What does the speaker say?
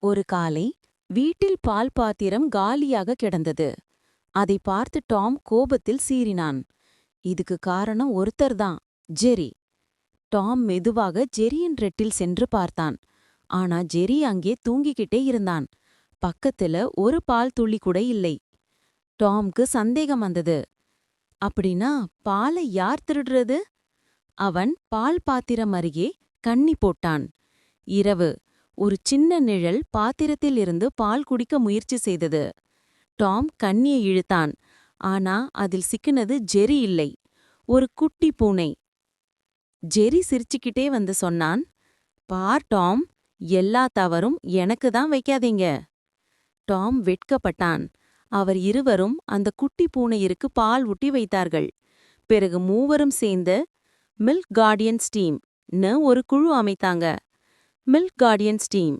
ஒரு காலை வீட்டில் பால் பாத்திரம் காலியாக கிடந்தது. அதை பார்த்து டாம் கோபத்தில் சீறினான். இதுக்கு காரணம் ஒருத்தர்தான், ஜெரி. டாம் மெதுவாக ஜெரியின் ரெட்டில் சென்று பார்த்தான். ஆனா ஜெரி அங்கே தூங்கிக்கிட்டே இருந்தான். பக்கத்துல ஒரு பால் துளி கூட இல்லை. டாம்க்கு சந்தேகம் வந்தது. அப்படின்னா பாலை யார் திருடுறது? அவன் பால் பாத்திரம் அருகே கண்ணி போட்டான். இரவு. ஒரு சின்ன நிழல் பாத்திரத்தில் இருந்து பால் குடிக்க முயற்சி செய்தது. டாம் கண்ணியை இழுத்தான். ஆனா அதில் சிக்கினது ஜெரி இல்லை, ஒரு குட்டி பூனை. ஜெரி சிரிச்சுக்கிட்டே வந்து சொன்னான், பார் டாம், எல்லா தவறும் எனக்கு தான் வைக்காதீங்க. டாம் வெட்கப்பட்டான். அவர் இருவரும் அந்த குட்டி பூனையிற்கு பால் ஊட்டி வைத்தார்கள். பிறகு மூவரும் சேர்ந்து மில்க் கார்டியன்ஸ் டீம் ன்னு ஒரு குழு அமைத்தாங்க. Milk guardians team